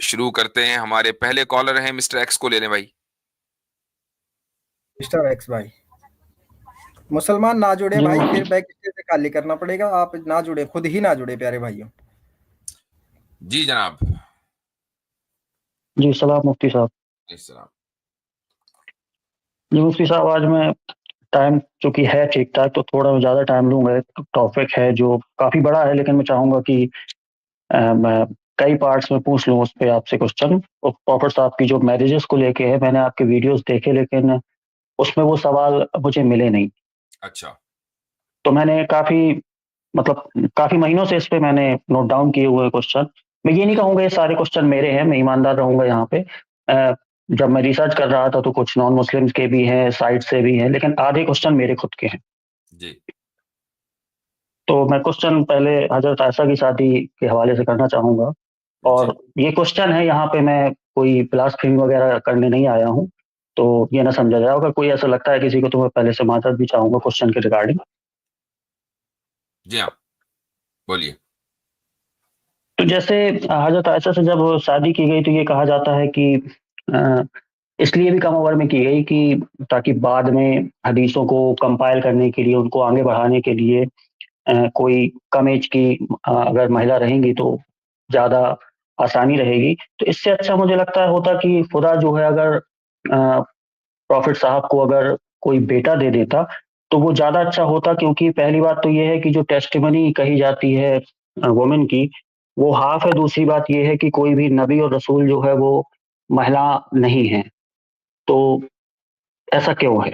شروع کرتے ہیں. ہمارے پہلے کالر ہیں مسٹر ایکس کو لے لیں بھائی. مسٹر ایکس بھائی مسلمان نہ جڑے جی بھائی، پھر بیک اسٹیج سے خالی کرنا پڑے گا. آپ نہ جڑے، خود ہی نہ جڑے پیارے بھائیوں. جی جناب. جی سلام مفتی صاحب. السلام. جی مفتی صاحب، آج میں ٹائم چونکہ ہے ٹھیک ٹھاک تو تھوڑا زیادہ ٹائم لوں گا. ٹاپک ہے جو کافی بڑا ہے، لیکن میں چاہوں گا کہ میں کئی پارٹس میں پوچھ لوں اس پہ آپ سے کوشچن. پروفٹ صاحب کی جو میریجز کو لے کے ہے، میں نے آپ کے ویڈیوز دیکھے لیکن اس میں وہ سوال مجھے ملے نہیں. اچھا. تو میں نے کافی مہینوں سے اس پہ میں نے نوٹ ڈاؤن کیے ہوئے کوشچن. میں یہ نہیں کہوں گا یہ سارے کوشچن میرے ہیں، میں ایماندار رہوں گا یہاں پہ. جب میں ریسرچ کر رہا تھا تو کچھ نان مسلم کے بھی ہیں، سائٹ سے بھی ہیں، لیکن آدھے کوشچن میرے خود کے ہیں. جی. تو میں کوشچن پہلے حضرت عائشہ کی شادی کے حوالے سے کرنا چاہوں گا. جی. اور یہ کوشچن ہے، یہاں پہ میں کوئی پلاسٹرنگ وغیرہ کرنے نہیں آیا ہوں، تو یہ نہ سمجھا جائے. اگر کوئی ایسا لگتا ہے کسی کو تو میں پہلے سے معذرت بھی چاہوں گا کوشچن کے ریگارڈنگ. جی ہاں بولیے. تو جیسے حضرت عائشہ سے جب شادی کی گئی تو یہ کہا جاتا ہے کہ اس لیے بھی کم عمر میں کی گئی کہ تاکہ بعد میں حدیثوں کو کمپائل کرنے کے لیے، ان کو آگے بڑھانے کے لیے کوئی کم ایج کی اگر مہیلا رہیں گی تو زیادہ آسانی رہے گی. تو اس سے اچھا مجھے لگتا ہوتا کہ خدا جو ہے اگر پروفٹ صاحب کو اگر کوئی بیٹا دے دیتا تو وہ زیادہ اچھا ہوتا. کیونکہ پہلی بات تو یہ ہے کہ جو ٹیسٹیمنی کہی جاتی ہے وومن کی، وہ ہاف ہے. دوسری بات یہ ہے کہ کوئی بھی نبی اور رسول جو ہے وہ مہلا نہیں ہے. تو ایسا کیوں ہے؟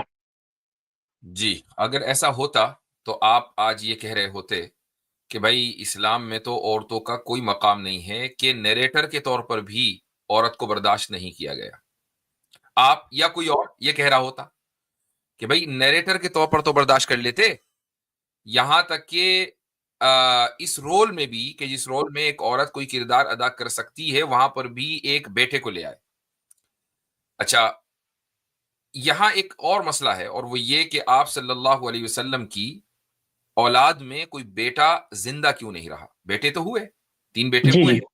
جی اگر ایسا ہوتا تو آپ آج یہ کہہ رہے ہوتے کہ بھائی اسلام میں تو عورتوں کا کوئی مقام نہیں ہے، کہ نیریٹر کے طور پر بھی عورت کو برداشت نہیں کیا گیا. آپ یا کوئی اور یہ کہہ رہا ہوتا کہ بھائی نیریٹر کے طور پر تو برداشت کر لیتے، یہاں تک کہ اس رول میں بھی، کہ جس رول میں ایک عورت کوئی کردار ادا کر سکتی ہے، وہاں پر بھی ایک بیٹے کو لے آئے. اچھا یہاں ایک اور مسئلہ ہے، اور وہ یہ کہ آپ صلی اللہ علیہ وسلم کی اولاد میں کوئی بیٹا زندہ کیوں نہیں رہا؟ بیٹے تو ہوئے، 3 بیٹے جی ہوئے جی ہیں،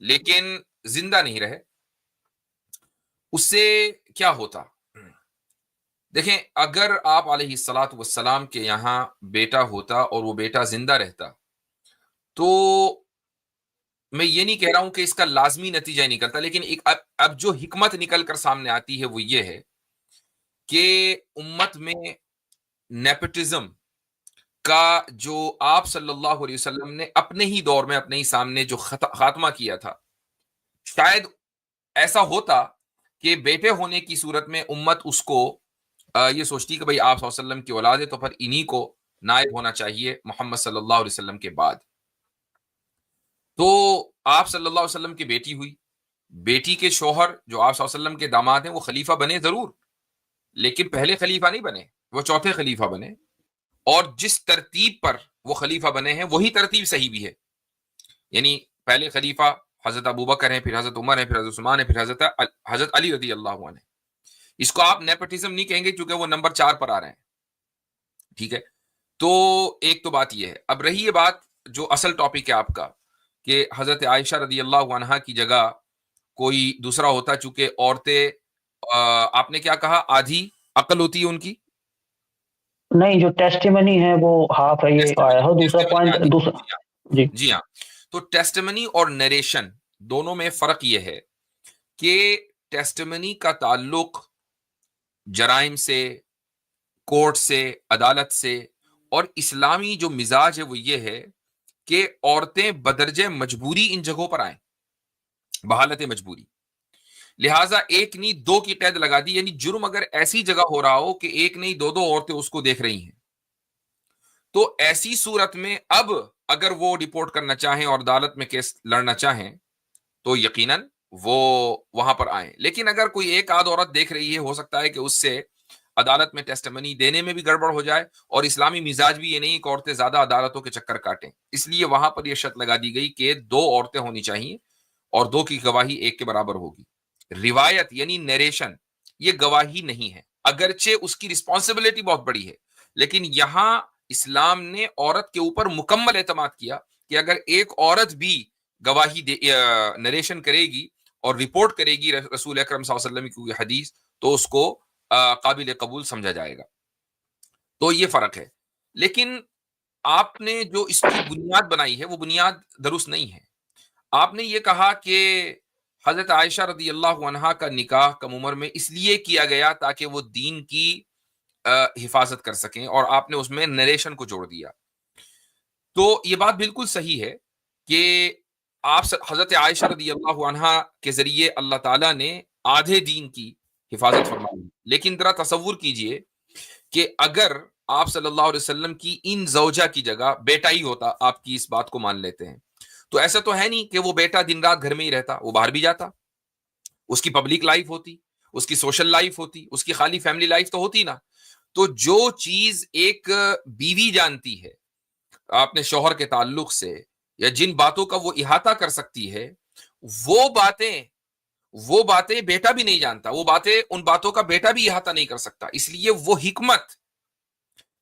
لیکن زندہ نہیں رہے. اس سے کیا ہوتا؟ دیکھیں، اگر آپ علیہ الصلاۃ والسلام کے یہاں بیٹا ہوتا اور وہ بیٹا زندہ رہتا تو میں یہ نہیں کہہ رہا ہوں کہ اس کا لازمی نتیجہ نکلتا، لیکن اب جو حکمت نکل کر سامنے آتی ہے وہ یہ ہے کہ امت میں نیپوٹزم کا جو آپ صلی اللہ علیہ وسلم نے اپنے ہی دور میں اپنے ہی سامنے جو خاتمہ کیا تھا، شاید ایسا ہوتا کہ بیٹے ہونے کی صورت میں امت اس کو یہ سوچتی کہ بھئی آپ صلی اللہ علیہ وسلم کی اولاد ہے تو پھر انہی کو نائب ہونا چاہیے محمد صلی اللہ علیہ وسلم کے بعد. تو آپ صلی اللہ علیہ وسلم کی بیٹی ہوئی، بیٹی کے شوہر جو آپ صلی اللہ علیہ وسلم کے داماد ہیں وہ خلیفہ بنے ضرور، لیکن پہلے خلیفہ نہیں بنے، وہ چوتھے خلیفہ بنے. اور جس ترتیب پر وہ خلیفہ بنے ہیں وہی ترتیب صحیح بھی ہے. یعنی پہلے خلیفہ حضرت ابوبکر ہیں، پھر حضرت عمر ہیں، پھر حضرت عثمان ہیں، پھر حضرت علی رضی اللہ عنہ. اس کو آپ نیپوٹزم نہیں کہیں گے کیونکہ وہ نمبر 4 پر آ رہے ہیں. ٹھیک ہے، تو ایک تو بات یہ ہے. اب رہی یہ بات جو اصل ٹاپک ہے آپ کا، کہ حضرت عائشہ رضی اللہ عنہا کی جگہ کوئی دوسرا ہوتا، چونکہ عورتیں آپ نے کیا کہا آدھی عقل ہوتی ہے ان کی. نہیں، جو ٹیسٹیمنی ہے وہ ہاف ہے، یہ آیا ہو. دوسرا پوائنٹ دوسرا. جی جی ہاں. تو ٹیسٹیمنی اور نریشن دونوں میں فرق یہ ہے کہ ٹیسٹیمنی کا تعلق جرائم سے، کورٹ سے، عدالت سے، اور اسلامی جو مزاج ہے وہ یہ ہے کہ عورتیں بدرجہ مجبوری ان جگہوں پر آئیں، بحالت مجبوری. لہٰذا ایک نہیں 2 کی قید لگا دی، یعنی جرم اگر ایسی جگہ ہو رہا ہو کہ ایک نہیں 2 عورتیں اس کو دیکھ رہی ہیں، تو ایسی صورت میں اب اگر وہ رپورٹ کرنا چاہیں اور عدالت میں کیس لڑنا چاہیں تو یقیناً وہ وہاں پر آئیں. لیکن اگر کوئی ایک آدھ عورت دیکھ رہی ہے، ہو سکتا ہے کہ اس سے عدالت میں ٹیسٹمنی دینے میں بھی گڑبڑ ہو جائے، اور اسلامی مزاج بھی یہ نہیں کہ عورتیں زیادہ عدالتوں کے چکر کاٹیں. اس لیے وہاں پر یہ شرط لگا دی گئی کہ 2 عورتیں ہونی چاہیے اور 2 کی گواہی 1 کے برابر ہوگی. روایت یعنی نیریشن یہ گواہی نہیں ہے، اگرچہ اس کی رسپانسبلٹی بہت بڑی ہے، لیکن یہاں اسلام نے عورت کے اوپر مکمل اعتماد کیا کہ اگر ایک عورت بھی گواہی نریشن کرے گی اور رپورٹ کرے گی رسول اکرم صلی اللہ علیہ وسلم کی کوئی حدیث تو اس کو قابل قبول سمجھا جائے گا. تو یہ فرق ہے. لیکن آپ نے جو اس کی بنیاد بنائی ہے وہ بنیاد درست نہیں ہے. آپ نے یہ کہا کہ حضرت عائشہ رضی اللہ عنہا کا نکاح کم عمر میں اس لیے کیا گیا تاکہ وہ دین کی حفاظت کر سکیں، اور آپ نے اس میں نریشن کو جوڑ دیا. تو یہ بات بالکل صحیح ہے کہ آپ حضرت عائشہ رضی اللہ عنہا کے ذریعے اللہ تعالیٰ نے آدھے دین کی حفاظت فرمائی. لیکن ذرا تصور کیجئے کہ اگر آپ صلی اللہ علیہ وسلم کی ان زوجہ کی جگہ بیٹا ہی ہوتا، آپ کی اس بات کو مان لیتے ہیں، تو ایسا تو ہے نہیں کہ وہ بیٹا دن رات گھر میں ہی رہتا، وہ باہر بھی جاتا، اس کی پبلک لائف ہوتی، اس کی سوشل لائف ہوتی، اس کی خالی فیملی لائف تو ہوتی نا. تو جو چیز ایک بیوی جانتی ہے اپنے شوہر کے تعلق سے، یا جن باتوں کا وہ احاطہ کر سکتی ہے، وہ باتیں بیٹا بھی نہیں جانتا، ان باتوں کا بیٹا بھی احاطہ نہیں کر سکتا. اس لیے وہ حکمت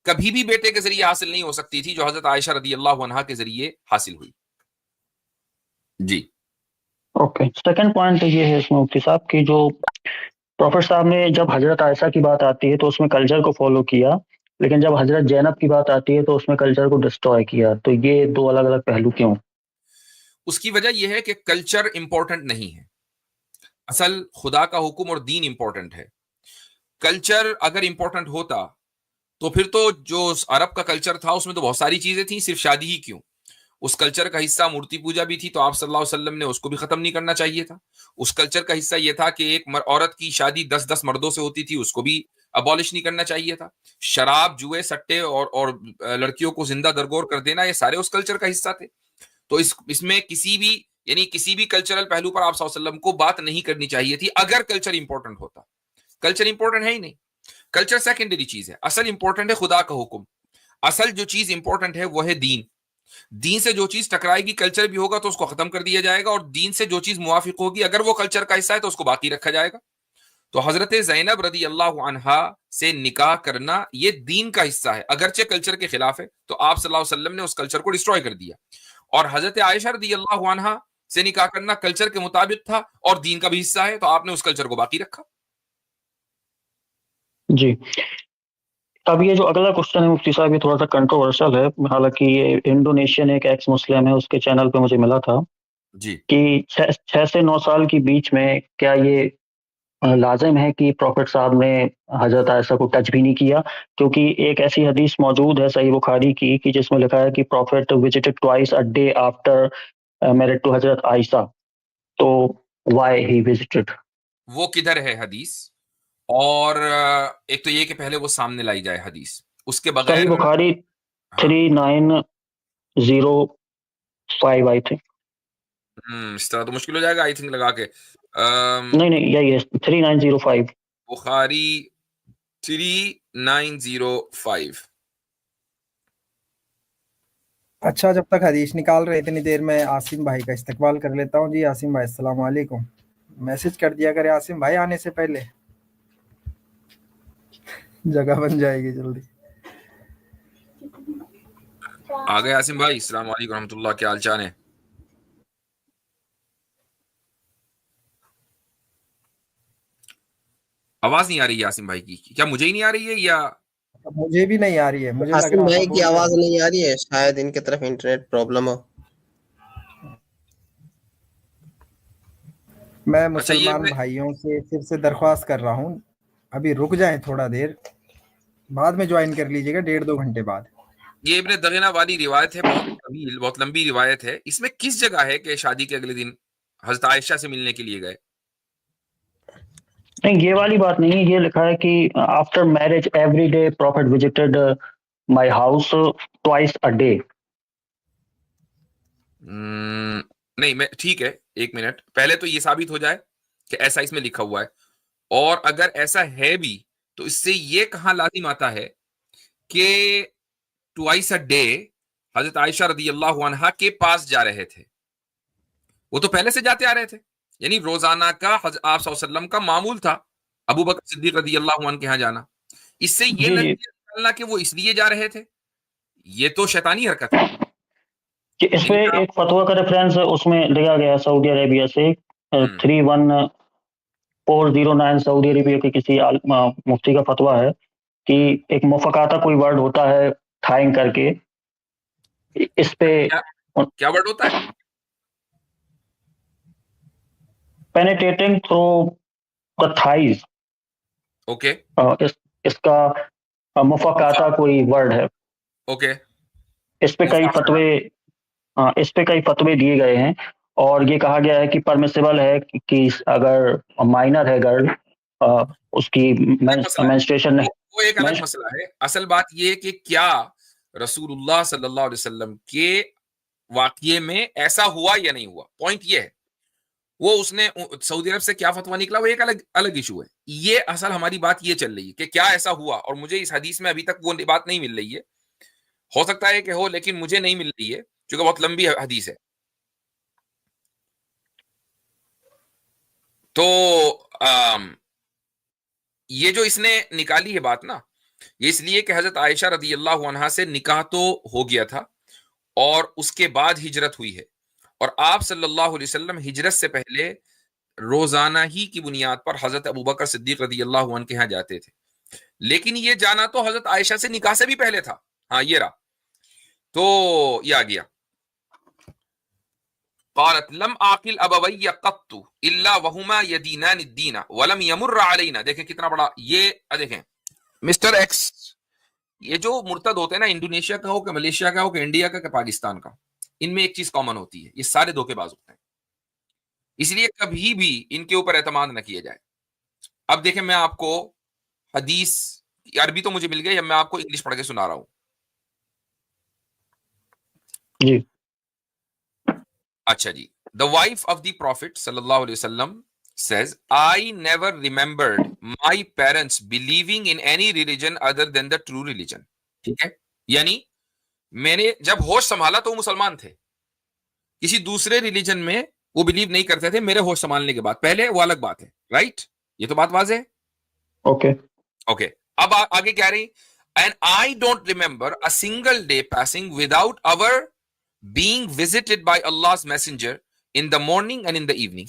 کبھی بھی بیٹے کے ذریعے حاصل نہیں ہو سکتی تھی جو حضرت عائشہ رضی اللہ عنہا کے ذریعے حاصل ہوئی. جی اوکے، سیکنڈ پوائنٹ یہ ہے اس میں مفتی صاحب کی جو پروفیٹ صاحب نے جب حضرت عائشہ کی بات آتی ہے تو اس میں کلچر کو فالو کیا، لیکن جب حضرت زینب کی بات آتی ہے تو اس میں کلچر کو ڈسٹروائے کیا. تو یہ دو الگ الگ پہلو کیوں؟ اس کی وجہ یہ ہے کہ کلچر امپورٹنٹ نہیں ہے، اصل خدا کا حکم اور دین امپورٹنٹ ہے. کلچر اگر امپورٹنٹ ہوتا تو پھر تو جو عرب کا کلچر تھا اس میں تو بہت ساری چیزیں تھیں، صرف شادی ہی کیوں. اس کلچر کا حصہ مورتی پوجا بھی تھی، تو آپ صلی اللہ علیہ وسلم نے اس کو بھی ختم نہیں کرنا چاہیے تھا. اس کلچر کا حصہ یہ تھا کہ ایک عورت کی شادی 10 مردوں سے ہوتی تھی، اس کو بھی ابالش نہیں کرنا چاہیے تھا. شراب، جوئے، سٹے اور لڑکیوں کو زندہ درگور کر دینا، یہ سارے اس کلچر کا حصہ تھے. تو اس میں کسی بھی کلچرل پہلو پر آپ صلی اللہ علیہ وسلم کو بات نہیں کرنی چاہیے تھی اگر کلچر امپورٹنٹ ہوتا. کلچر امپورٹنٹ ہے ہی نہیں، کلچر سیکنڈری چیز ہے. اصل امپورٹنٹ ہے خدا کا حکم. اصل جو چیز امپورٹنٹ ہے وہ ہے دین. دین سے جو چیز ٹکرائے گی، کلچر بھی ہوگا تو اس کو ختم کر دیا جائے گا، اور دین سے جو چیز موافق ہوگی اگر وہ کلچر کا حصہ ہے تو اس کو باقی رکھا جائے گا. تو حضرت زینب رضی اللہ عنہا سے نکاح کرنا یہ دین کا حصہ ہے، اگرچہ کلچر کے خلاف ہے. تو آپ صلی اللہ علیہ وسلم نے اس کلچر کو ڈسٹروائے کر دیا. اور حضرت عائشہ رضی اللہ عنہا سے نکاح کرنا کلچر کے مطابق تھا اور دین کا بھی حصہ ہے، تو آپ نے اس کلچر کو باقی رکھا. جی. اب یہ جو اگلا کوشچن ہے مفتی صاحب، یہ تھوڑا سا کنٹروورشل ہے، حالانکہ یہ انڈونیشین ایک ایکس مسلم ہے، اس کے چینل پہ مجھے ملا تھا جی کہ 6 سے 9 سال کے بیچ میں کیا یہ لازم ہے کہ پروفیٹ صاحب نے حضرت عائشہ کو ٹچ بھی نہیں کیا؟ کیونکہ ایک ایسی حدیث موجود ہے صحیح بخاری کی کہ جس میں لکھا ہے کہ prophet visited twice a day after married to حضرت عائشہ. تو وائی ہی وزٹڈ؟ وہ کدھر ہے حدیث؟ اور ایک تو یہ کہ پہلے وہ سامنے لائی جائے حدیث، اس کے بغیر. صحیح بخاری ہاں 3905 آئی تھنک. اس طرح تو مشکل ہو جائے گا آئی تھنک لگا کے. نہیں یہی ہے 3905. بخاری 3905. اچھا، جب تک حدیث نکال رہے اتنی دیر میں عاصم بھائی کا استقبال کر لیتا ہوں. جی عاصم بھائی السلام علیکم. میسج کر دیا کرے عاصم بھائی آنے سے پہلے، جگہ بن جائے گی جلدی. آ گئے عاصم بھائی، السلام علیکم ورحمۃ اللہ، کیا حال چال ہے؟ آواز نہیں آ رہی ہے عاصم بھائی کی، کیا مجھے ہی نہیں آ رہی ہے یا مجھے بھی نہیں آ رہی ہے، مجھے لگ عاصم رہا تھا بھائی کی بول رہے آواز ہیں. نہیں آ رہی ہے، شاید ان کی طرف انٹرنیٹ پرابلم ہو. میں اچھا یہ مسلمان بھائیوں سے پھر سے درخواست کر رہا ہوں، ابھی رک جائیں تھوڑا دیر، بعد میں جوائن کر لیجیے گا 1.5-2 گھنٹے بعد. یہ ابن دغینہ والی روایت ہے، بہت طویل، بہت لمبی روایت ہے. اس میں کس جگہ ہے کہ شادی کے اگلے دن حضرت عائشہ سے ملنے کے لیے گئے؟ نہیں یہ والی بات نہیں ہے، یہ لکھا ہے کہ after marriage every day prophet visited my house twice a day. نہیں میں ٹھیک ہے، ایک منٹ، پہلے تو یہ ثابت ہو جائے کہ ایسا اس میں لکھا ہوا ہے، اور اگر ایسا ہے بھی تو اس سے یہ کہاں لازم آتا ہے کہ ٹوائس اے ڈے حضرت عائشہ رضی اللہ عنہا کے پاس جا رہے تھے. وہ تو پہلے سے جاتے آ رہے تھے، یعنی روزانہ کا آپ صلی اللہ علیہ وسلم کا معمول تھا ابو بکر صدیق رضی اللہ عنہ کے ہاں جانا. اس سے یہ جی نتیجہ نکالنا کہ وہ اس لیے جا رہے تھے، یہ تو شیطانی حرکت ہے. کہ اس پہ ایک فتویٰ کا ریفرنس اس میں لیا گیا سعودی عربیہ سے 31409 سعودی عربیہ کے کسی مفتی کا فتویٰ ہے کہ ایک مفقاتہ کوئی ورڈ ہوتا ہے تھائنگ کر کے، اس پہ کیا ورڈ ہوتا ہے؟ penetrating through the thighs. Okay اس کا مفقاتہ کوئی ورڈ ہے. اوکے اس پہ کئی فتوے دیے گئے ہیں اور یہ کہا گیا ہے کہ پرمیسیبل ہے کہ اگر مائنر ہے گرل اس کی مینسٹریشن نہیں. وہ ایک الگ مسئلہ ہے. اصل بات یہ کہ کیا رسول اللہ صلی اللہ علیہ وسلم کے واقعے میں ایسا ہوا یا نہیں ہوا، پوائنٹ یہ ہے. وہ اس نے سعودی عرب سے کیا فتویٰ نکلا وہ ایک الگ ایشو ہے. یہ اصل ہماری بات یہ چل رہی ہے کہ کیا ایسا ہوا، اور مجھے اس حدیث میں ابھی تک وہ بات نہیں مل رہی ہے. ہو سکتا ہے کہ ہو، لیکن مجھے نہیں مل رہی ہے کیونکہ بہت لمبی حدیث ہے. تو یہ جو اس نے نکالی ہے بات نا، یہ اس لیے کہ حضرت عائشہ رضی اللہ عنہا سے نکاح تو ہو گیا تھا اور اس کے بعد ہجرت ہوئی ہے، اور آپ صلی اللہ علیہ وسلم ہجرت سے پہلے روزانہ ہی کی بنیاد پر حضرت ابوبکر صدیق رضی اللہ عنہ کے ہاں جاتے تھے. لیکن یہ جانا تو حضرت عائشہ سے نکاح سے بھی پہلے تھا. ہاں یہ رہا. تو یہ آ گیا قالت لم عاقل ابوی قط الا وهما يدينان الدين ولم يمر علينا. دیکھیں کتنا بڑا یہ، دیکھیں مسٹر ایکس، یہ جو مرتد ہوتے ہیں نا، انڈونیشیا کا ہو کہ ملیشیا کا ہو کہ انڈیا کا کہ پاکستان کا، ان میں ایک چیز کامن ہوتی ہے، یہ سارے دھوکے باز ہوتے ہیں. اس لیے کبھی بھی ان کے اوپر اعتماد نہ کیا جائے. اب دیکھیں میں آپ کو حدیث عربی تو مجھے مل گئی، اب میں آپ کو انگلش پڑھ کے سنا رہا ہوں. جی اچھا جی. The wife of the Prophet صلی اللہ علیہ وسلم says, I never remembered my parents believing in any religion other than the true religion. ٹھیک ہے، یعنی میں نے جب ہوش سنبھالا تو وہ مسلمان تھے، کسی دوسرے ریلیجن میں وہ بلیو نہیں کرتے تھے میرے ہوش سنبھالنے کے بعد. پہلے وہ الگ بات ہے، رائٹ؟ یہ تو بات واضح ہے. اوکے اب آگے کیا رہی؟ And I don't remember a single day passing without our being visited by Allah's messenger in the morning and in the evening.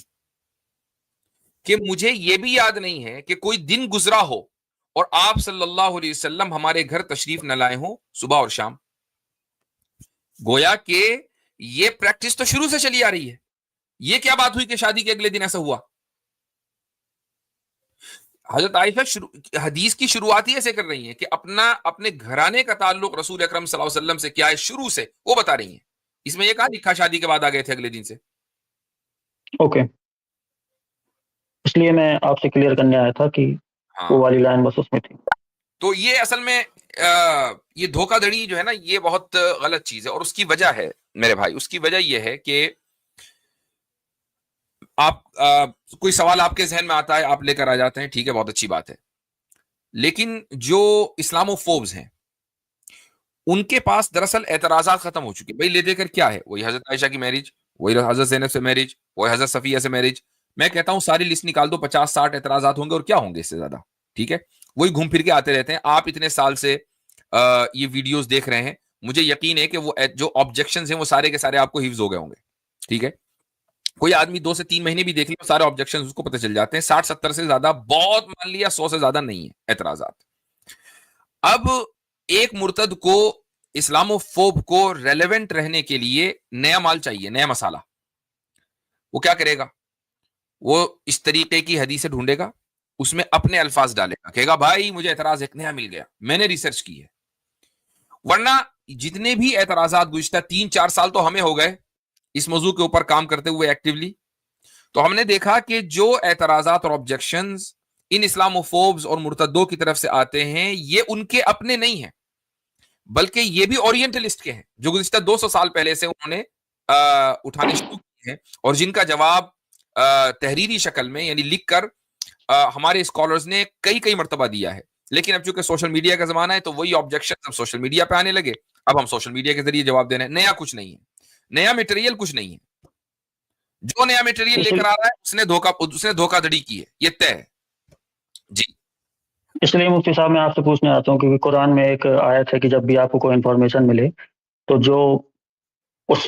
کہ مجھے یہ بھی یاد نہیں ہے کہ کوئی دن گزرا ہو اور آپ صلی اللہ علیہ وسلم ہمارے گھر تشریف نہ لائے ہوں صبح اور شام. گویا کہ یہ پریکٹس تو شروع سے چلی آ رہی ہے. یہ کیا بات ہوئی کہ شادی کے اگلے دن ایسا ہوا؟ حضرت عائشہ حدیث کی شروعات ہی ایسے کر رہی ہیں کہ اپنے گھرانے کا تعلق رسول اکرم صلی اللہ علیہ وسلم سے کیا ہے شروع سے وہ بتا رہی ہیں. اس میں یہ کہا لکھا شادی کے بعد آ گئے تھے اگلے دن سے. اوکے، اس لیے میں آپ سے کلیئر کرنے آیا تھا کہ وہ والی لائن بس اس میں تھی. تو یہ اصل میں یہ دھوکہ دھڑی جو ہے نا، یہ بہت غلط چیز ہے. اور اس کی وجہ ہے میرے بھائی، اس کی وجہ یہ ہے کہ آپ کوئی سوال آپ کے ذہن میں آتا ہے، آپ لے کر آ جاتے ہیں، ٹھیک ہے، بہت اچھی بات ہے. لیکن جو اسلامو فوبز ہیں ان کے پاس دراصل اعتراضات ختم ہو چکے. بھائی لے دے کر کیا ہے؟ وہی حضرت عائشہ کی میرج، وہی حضرت زینب سے میرج، وہی حضرت صفیہ سے میرج. میں کہتا ہوں ساری لسٹ نکال دو، 50-60 اعتراضات ہوں گے، اور کیا ہوں گے اس سے زیادہ. ٹھیک ہے، وہی گھوم پھر کے آتے رہتے ہیں. آپ اتنے سال سے یہ ویڈیوز دیکھ رہے ہیں، مجھے یقین ہے کہ وہ جو آبجیکشنز ہیں وہ سارے کے سارے آپ کو حفظ ہو گئے ہوں گے. ٹھیک ہے، کوئی آدمی 2 سے 3 مہینے بھی دیکھ لیں، سارے آبجیکشنز اس کو پتہ چل جاتے ہیں. 60-70 سے زیادہ، بہت مان لیا 100 سے زیادہ نہیں ہے اعتراضات. اب ایک مرتد کو، اسلامو فوب کو ریلیونٹ رہنے کے لیے نیا مال چاہیے، نیا مسالہ. وہ کیا کرے گا؟ وہ اس طریقے کی حدیثیں ڈھونڈے گا، اس میں اپنے الفاظ ڈالے گا، کہے گا بھائی مجھے اعتراض ایک نیا مل گیا، میں نے ریسرچ کی ہے. ورنہ جتنے بھی اعتراضات گزشتہ 3-4 سال تو ہمیں ہو گئے اس موضوع کے اوپر کام کرتے ہوئے ایکٹیولی، تو ہم نے دیکھا کہ جو اعتراضات اور آبجیکشنز ان اسلامو فوبز اور مرتدوں کی طرف سے آتے ہیں، یہ ان کے اپنے نہیں ہیں، بلکہ یہ بھی اورینٹلسٹ کے ہیں جو گزشتہ 200 سال پہلے سے انہوں نے اٹھانے شروع کیے ہیں، اور جن کا جواب تحریری شکل میں یعنی لکھ کر ہمارے اسکالرز نے کئی مرتبہ دیا ہے. لیکن اب چونکہ سوشل میڈیا کا زمانہ ہے تو وہی آبجیکشن اب سوشل میڈیا پہ آنے لگے. اب ہم سوشل میڈیا کے ذریعے جواب دے رہے ہیں. نیا کچھ نہیں ہے، نیا میٹیریل کچھ نہیں ہے. جو نیا میٹیریل لے کر آ رہا ہے اس نے دھوکہ دھڑی کی ہے، یہ طے ہے. جی اس لیے مفتی صاحب میں آپ سے پوچھنے آتا ہوں کیونکہ قرآن میں ایک آیت ہے کہ جب بھی آپ کو کوئی انفارمیشن ملے تو جو اس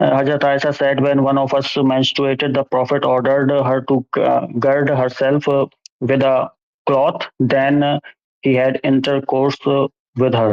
Hazrat Aisha said when one of us menstruated, the Prophet ordered her to gird herself with a cloth. Then he had intercourse with her.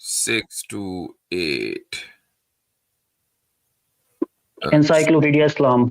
628 Encyclopedia Islam.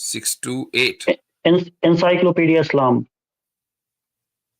628 Encyclopedia Islam.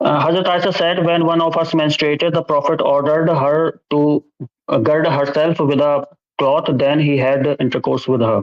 Hazrat Aisha said when one of us menstruated, the Prophet ordered her to gird herself with a cloth. Then he had intercourse with her.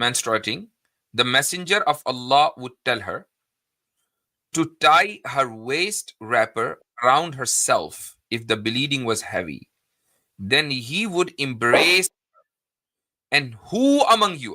menstruating, the messenger of Allah would tell her to tie her waist wrapper around herself if the bleeding was heavy. Then he would embrace her. And who among you,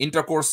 intercourse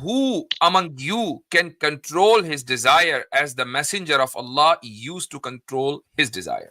who among you can control his desire as the messenger of Allah used to control his desire।